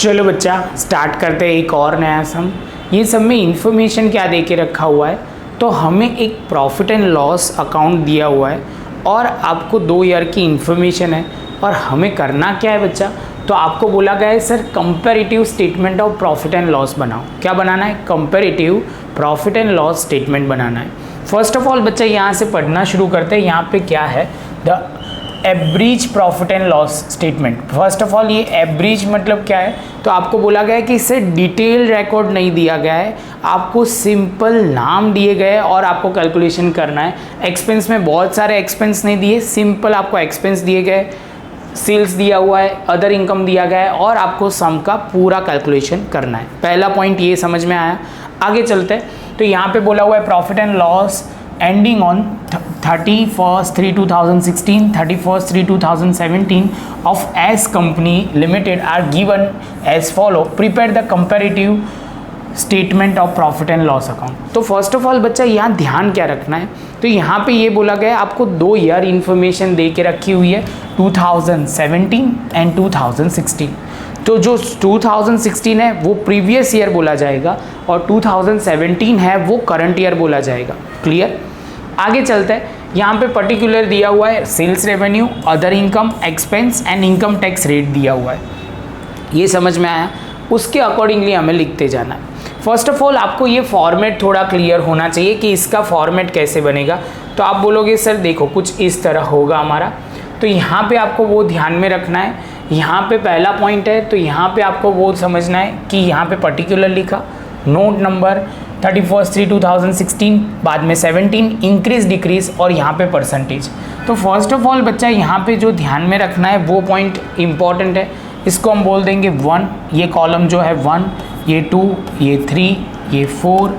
चलो बच्चा स्टार्ट करते हैं एक और नया सम। ये सब में इंफॉर्मेशन क्या दे के रखा हुआ है, तो हमें एक प्रॉफिट एंड लॉस अकाउंट दिया हुआ है और आपको 2 ईयर की इंफॉर्मेशन है और हमें करना क्या है बच्चा। तो आपको बोला गया है sir comparative statement of profit and loss बनाओ। क्या बनाना है? Comparative profit and loss statement बनाना है। फर्स्ट ऑफ ऑल बच्चा यहाँ से पढ़ना शुरू करते हैं। यहाँ पे क्या है? The average profit and loss statement. First of all ये एवरेज मतलब क्या है? तो आपको बोला गया है कि इससे डिटेल रिकॉर्ड नहीं दिया गया है, आपको सिंपल नाम दिए गए और आपको कैलकुलेशन करना है। एक्सपेंस में बहुत सारे एक्सपेंस नहीं दिए, सिंपल आपको एक्सपेंस दिए गए, सेल्स दिया हुआ है, अदर इनकम दिया गया है और आपको सम का पूरा कैलकुलेशन करना है। पहला पॉइंट ये समझ में आया। आगे चलते हैं। तो यहाँ पे बोला हुआ है profit and loss ending on 31/3/2016, 31/3/2017 of S company limited are given as follow. Prepare the comparative statement of profit and loss account. तो फर्स्ट ऑफ ऑल बच्चा यहाँ ध्यान क्या रखना है, तो यहाँ पे ये बोला गया आपको 2 ईयर इन्फॉर्मेशन दे के रखी हुई है, 2017 एंड 2016। तो जो 2016 है वो प्रीवियस ईयर बोला जाएगा और 2017 है वो करंट ईयर बोला जाएगा। क्लियर? आगे चलते हैं। यहाँ पे पर्टिकुलर दिया हुआ है sales revenue, other income, expense and income tax rate दिया हुआ है। ये समझ में आया? उसके अकॉर्डिंगली हमें लिखते जाना है। फर्स्ट ऑफ ऑल आपको ये फॉर्मेट थोड़ा क्लियर होना चाहिए कि इसका फॉर्मेट कैसे बनेगा। तो आप बोलोगे सर देखो कुछ इस तरह होगा हमारा। तो यहाँ पे आपको वो ध्यान में रखना है। यहाँ पे पहला पॉइंट है, तो यहाँ पे आपको वो समझना है कि यहाँ पे पर्टिकुलर लिखा, नोट नंबर 31/3/2016, बाद में 17, इंक्रीज डिक्रीज और यहाँ पे परसेंटेज। तो फर्स्ट ऑफ ऑल बच्चा यहाँ पे जो ध्यान में रखना है वो पॉइंट इंपॉर्टेंट है, इसको हम बोल देंगे 1। ये कॉलम जो है 1, ये 2, ये 3, ये 4,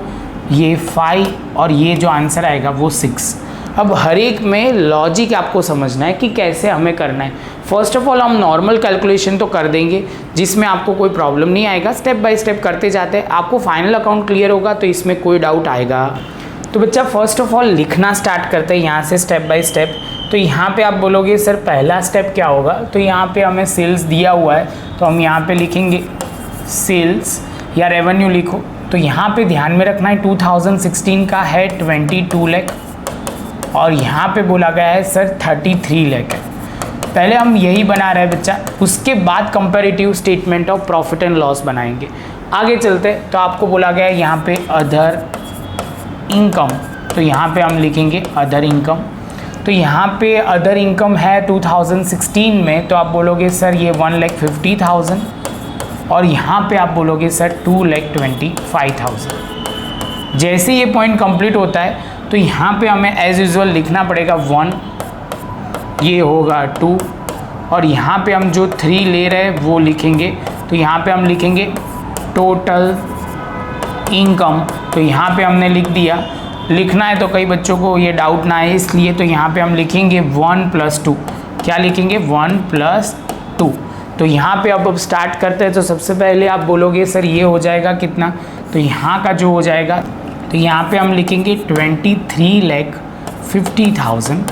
ये 5 और ये जो आंसर आएगा वो 6। अब हर एक में लॉजिक आपको समझना है कि कैसे हमें करना है। फर्स्ट ऑफ ऑल हम नॉर्मल कैलकुलेशन तो कर देंगे जिसमें आपको कोई प्रॉब्लम नहीं आएगा, स्टेप बाय स्टेप करते जाते हैं, आपको फाइनल अकाउंट क्लियर होगा तो इसमें कोई डाउट आएगा। तो बच्चा फर्स्ट ऑफ ऑल लिखना स्टार्ट करते हैं यहाँ से स्टेप बाय स्टेप। तो यहाँ पे आप बोलोगे सर पहला स्टेप क्या होगा, तो यहाँ पे हमें सेल्स दिया हुआ है तो हम यहाँ पे लिखेंगे सेल्स या रेवेन्यू लिखो। तो यहाँ पे ध्यान में रखना है 2016 का है 22 लाख और यहाँ पे बोला गया है सर 33 लाख है। पहले हम यही बना रहे हैं बच्चा, उसके बाद comparative statement of profit and loss बनाएंगे। आगे चलते तो आपको बोला गया है यहाँ पे अदर इनकम, तो यहाँ पे हम लिखेंगे अदर इनकम। तो यहाँ पे अदर इनकम है 2016 में, तो आप बोलोगे सर ये 1,50,000 और यहाँ पे आप बोलोगे सर 2,25,000। जैसे ये पॉइंट कंप्लीट होता है तो यहाँ पे हमें एज यूजुअल लिखना पड़ेगा 1, ये होगा 2 और यहाँ पे हम जो 3 ले रहे हैं वो लिखेंगे। तो यहाँ पे हम लिखेंगे टोटल इनकम। तो यहाँ पे हमने लिख दिया, लिखना है तो कई बच्चों को ये डाउट ना आए इसलिए। तो यहाँ पे हम लिखेंगे 1 + 2। क्या लिखेंगे? 1 + 2। तो यहाँ पे अब स्टार्ट करते हैं। तो सबसे पहले आप बोलोगे सर ये हो जाएगा कितना, तो यहाँ का जो हो जाएगा तो यहाँ पे हम लिखेंगे 23,50,000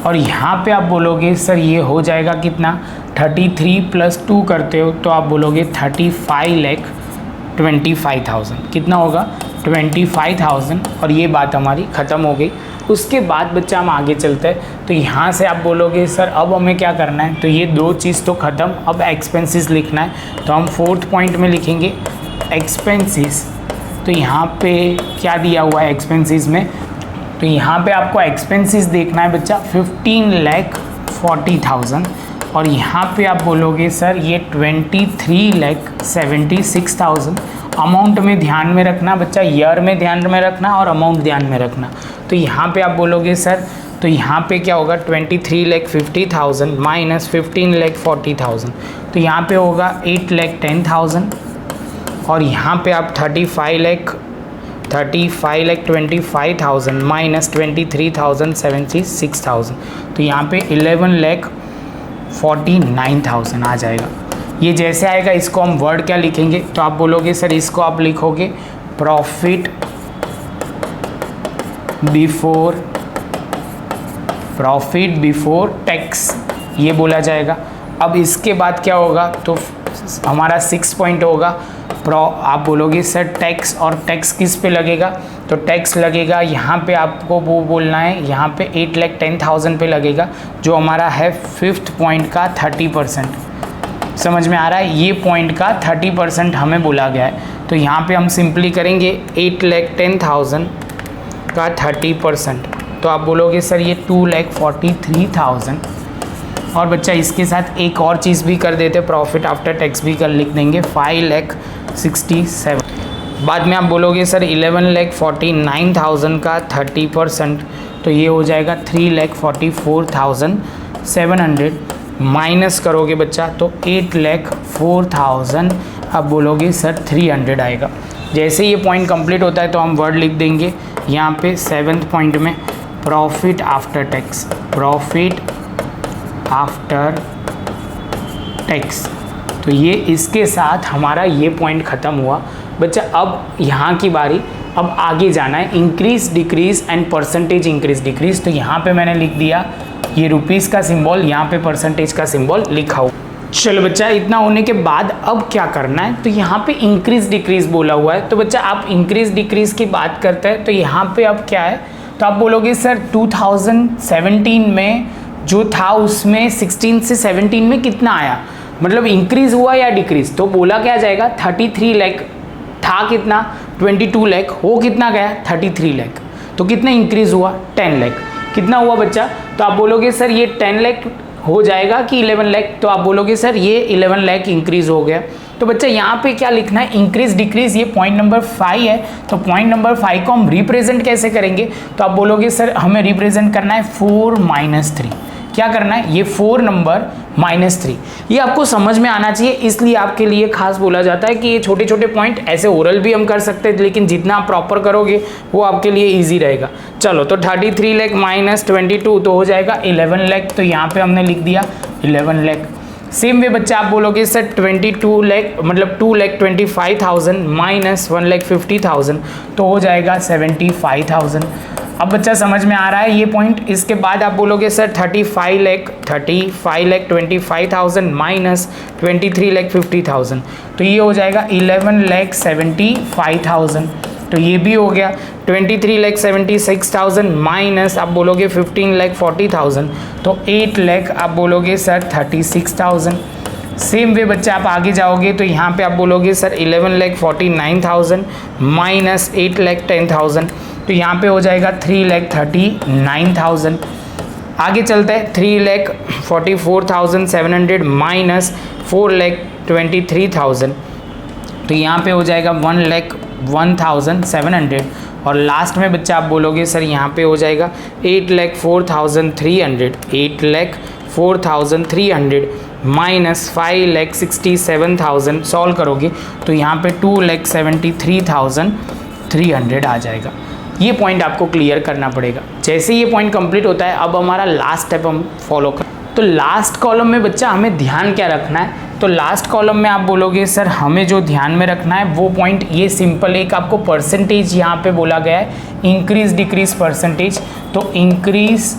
और यहाँ पे आप बोलोगे सर ये हो जाएगा कितना, 33 + 2 करते हो तो आप बोलोगे 35,25,000। कितना होगा? 25,000 और ये बात हमारी ख़त्म हो गई। उसके बाद बच्चा हम आगे चलते हैं। तो यहाँ से आप बोलोगे सर अब हमें क्या करना है, तो ये 2 चीज़ तो ख़त्म, अब एक्सपेंसेस लिखना है। तो हम 4th पॉइंट में लिखेंगे एक्सपेंसेस। तो यहाँ पे क्या दिया हुआ है एक्सपेंसेस में, तो यहाँ पे आपको एक्सपेंसेस देखना है बच्चा 15,40,000 और यहाँ पे आप बोलोगे सर ये 23,76,000। अमाउंट में ध्यान में रखना बच्चा, ईयर में ध्यान में रखना और अमाउंट ध्यान में रखना। तो यहाँ पे आप बोलोगे सर, तो यहाँ पे क्या होगा 23,50,000 माइनस 15,40,000, तो यहाँ पे होगा 8,10,000 और यहाँ पे आप 35,25,000 माइनस 23,76,000, तो यहाँ पे 11,49,000 आ जाएगा। ये जैसे आएगा इसको हम वर्ड क्या लिखेंगे, तो आप बोलोगे सर इसको आप लिखोगे प्रॉफिट बिफोर टैक्स, ये बोला जाएगा। अब इसके बाद क्या होगा, तो हमारा 6 पॉइंट होगा। आप बोलोगे सर टैक्स, और टैक्स किस पे लगेगा, तो टैक्स लगेगा यहाँ पे आपको वो बोलना है, यहाँ पे 8,10,000 पे लगेगा, जो हमारा है 5th पॉइंट का 30%। समझ में आ रहा है, ये पॉइंट का 30% हमें बोला गया है। तो यहाँ पे हम सिंपली करेंगे 8,10,000 का 30%, तो आप बोलोगे सर ये 2,43,000। और बच्चा इसके साथ एक और चीज़ भी कर देते, प्रॉफिट आफ्टर टैक्स भी कर लिख देंगे 5,67,000। बाद में आप बोलोगे सर 11,49,000 का 30%, तो ये हो जाएगा 3,44,700। माइनस करोगे बच्चा तो 8,04,000, अब बोलोगे सर 300 आएगा। जैसे ये पॉइंट कंप्लीट होता है तो हम वर्ड लिख देंगे यहाँ पे 7th पॉइंट में profit after tax, profit after tax. तो ये इसके साथ हमारा ये पॉइंट ख़त्म हुआ बच्चा। अब यहाँ की बारी, अब आगे जाना है increase decrease and percentage increase decrease. तो यहाँ पे मैंने लिख दिया ये रुपीज़ का सिंबल, यहाँ पे परसेंटेज का सिंबल लिखा हो। चलो बच्चा, इतना होने के बाद अब क्या करना है, तो यहाँ पे इंक्रीज डिक्रीज बोला हुआ है। तो बच्चा आप इंक्रीज डिक्रीज की बात करते हैं तो यहाँ पे अब क्या है, तो आप बोलोगे सर 2017 में जो था उसमें 16 से 17 में कितना आया, मतलब इंक्रीज हुआ या डिक्रीज। तो बोला क्या जाएगा 33 लाख था, कितना 22 लाख, हो कितना गया 33 लाख। तो कितना इंक्रीज हुआ 10 लाख। कितना हुआ बच्चा, तो आप बोलोगे सर ये 10 लाख हो जाएगा कि 11 लाख, तो आप बोलोगे सर ये 11 लाख इंक्रीज हो गया। तो बच्चा यहाँ पे क्या लिखना है, इंक्रीज डिक्रीज, ये पॉइंट नंबर 5 है। तो पॉइंट नंबर 5 को हम रिप्रेजेंट कैसे करेंगे, तो आप बोलोगे सर हमें रिप्रेजेंट करना है 4-3। क्या करना है, ये 4 नंबर -3। ये आपको समझ में आना चाहिए, इसलिए आपके लिए खास बोला जाता है कि ये छोटे छोटे पॉइंट ऐसे ओरल भी हम कर सकते हैं, लेकिन जितना आप प्रॉपर करोगे वो आपके लिए इजी रहेगा। चलो, तो 33 लाख -22 तो हो जाएगा 11 लाख। तो यहाँ पे हमने लिख दिया 11 लाख। सेम वे बच्चा आप बोलोगे सर 22 लाख मतलब 2,25,000 -1,50,000 तो हो जाएगा 75,000। अब बच्चा समझ में आ रहा है ये पॉइंट। इसके बाद आप बोलोगे सर 35,25,000 -23,50,000 तो ये हो जाएगा 11,75,000। तो ये भी हो गया 23,76,000 माइनस आप बोलोगे 15,40,000 तो 8 लाख आप बोलोगे सर 36,000। सेम वे बच्चा आप आगे जाओगे तो यहाँ पे आप बोलोगे सर 11,49,000 माइनस 8,10,000 तो यहाँ पे हो जाएगा 3,39,000। आगे चलते हैं 3,44,700 माइनस 4,23,000 तो यहाँ पे हो जाएगा 1,01,700 और लास्ट में बच्चा आप बोलोगे सर यहाँ पे हो जाएगा 8,04,300 8,04,300 माइनस 5,67,000 सॉल्व करोगे तो यहाँ पे 2,73,300 आ जाएगा। ये पॉइंट आपको क्लियर करना पड़ेगा। जैसे ये पॉइंट कंप्लीट होता है अब हमारा लास्ट स्टेप हम फॉलो कर। तो लास्ट कॉलम में बच्चा हमें ध्यान क्या रखना है, तो लास्ट कॉलम में आप बोलोगे सर हमें जो ध्यान में रखना है वो पॉइंट ये सिंपल एक आपको परसेंटेज यहाँ पे बोला गया है इंक्रीज डिक्रीज परसेंटेज। तो इंक्रीज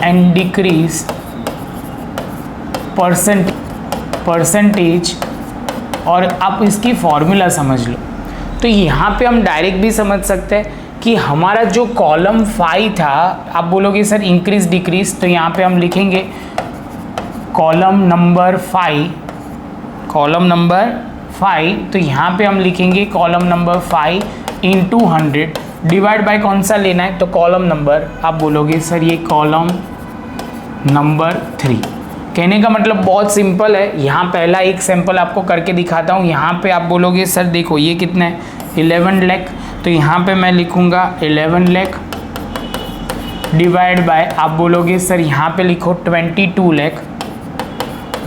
एंड डिक्रीज परसेंटेज और आप इसकी फॉर्मूला समझ लो। तो यहाँ पे हम डायरेक्ट भी समझ सकते हैं कि हमारा जो कॉलम 5 था आप बोलोगे सर इंक्रीज डिक्रीज तो यहाँ पे हम लिखेंगे कॉलम नंबर 5 तो यहाँ पे हम लिखेंगे column number 5 into 100 divide by कौन सा लेना है तो कॉलम नंबर आप बोलोगे सर ये कॉलम नंबर 3। कहने का मतलब बहुत सिंपल है। यहाँ पहला एक सैंपल आपको करके दिखाता हूँ। यहाँ पे आप बोलोगे सर देखो ये कितना है 11 लाख तो यहाँ पे मैं लिखूँगा 11 लाख डिवाइड बाय आप बोलोगे सर यहाँ पे लिखो 22 लाख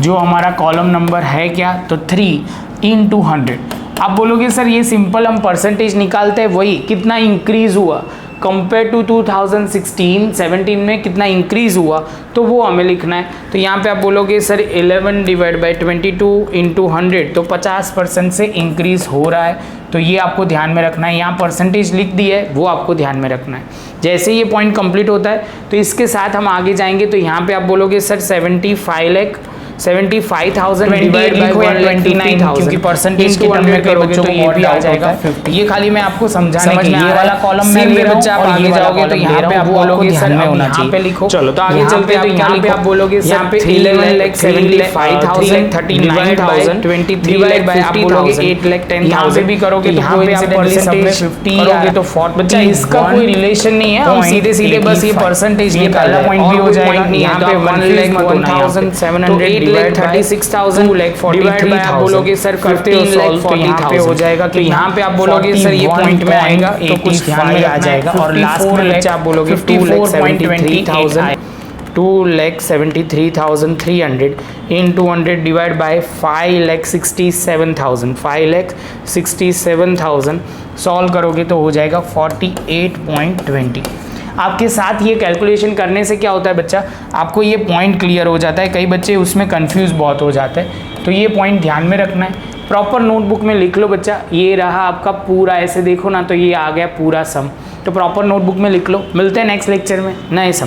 जो हमारा कॉलम नंबर है क्या तो 3 इंटू 100। आप बोलोगे सर ये सिंपल हम परसेंटेज निकालते हैं वही कितना इंक्रीज हुआ कंपेयर टू 2016-17 में कितना इंक्रीज हुआ तो वो हमें लिखना है। तो यहाँ पे आप बोलोगे सर 11 डिवाइड बाई 22 इंटू 100 तो 50% से इंक्रीज हो रहा है तो ये आपको ध्यान में रखना है। यहाँ परसेंटेज लिख दी है, वो आपको ध्यान में रखना है। जैसे ये पॉइंट कंप्लीट होता है तो इसके साथ हम आगे जाएंगे, तो यहाँ पे आप बोलोगे सर 75,000 डिवाइड बाय 29,000, क्योंकि परसेंटेज के टर्म में करोगे तो ये भी आ जाएगा 50। ये खाली मैं आपको समझाने के लिए, ये वाला कॉलम में ले रहा हूं, बच्चा आप आगे जाओगे तो यहाँ पे आप बोलोगे सर यहाँ पे लिखो। चलो तो आगे चलते हैं, तो यहाँ पे आप बोलोगे यहाँ पे 11,75,000 39,000 डिवाइड बाय आप बोलोगे 8,10,000। यहाँ पे भी करोगे तो यहाँ पे आप परसेंटेज 50 करोगे तो 40। बच्चा इसका कोई रिलेशन नहीं है, हम सीधे सीधे बस ये परसेंटेज, ये पहला पॉइंट भी हो जाएगा। यहाँ पे 1,01,700 36,000 डिवाइड बाय आप बोलोगे सर 15,40,000 हो जाएगा। तो यहाँ पे आप बोलोगे सर ये पॉइंट में आएगा तो कुछ ध्यान में आ जाएगा। और लास्ट में आप बोलोगे 2,73,000 2,73,300 इन 200 डिवाइड बाय 5,67,000 5,67,000 सॉल्व करोगे तो हो जाएगा 48.20। आपके साथ ये कैलकुलेशन करने से क्या होता है बच्चा, आपको ये पॉइंट क्लियर हो जाता है। कई बच्चे उसमें कंफ्यूज बहुत हो जाते हैं, तो ये पॉइंट ध्यान में रखना है। प्रॉपर नोटबुक में लिख लो बच्चा, ये रहा आपका पूरा, ऐसे देखो ना तो ये आ गया पूरा सम, तो प्रॉपर नोटबुक में लिख लो। मिलते हैं नेक्स्ट लेक्चर में नए सम।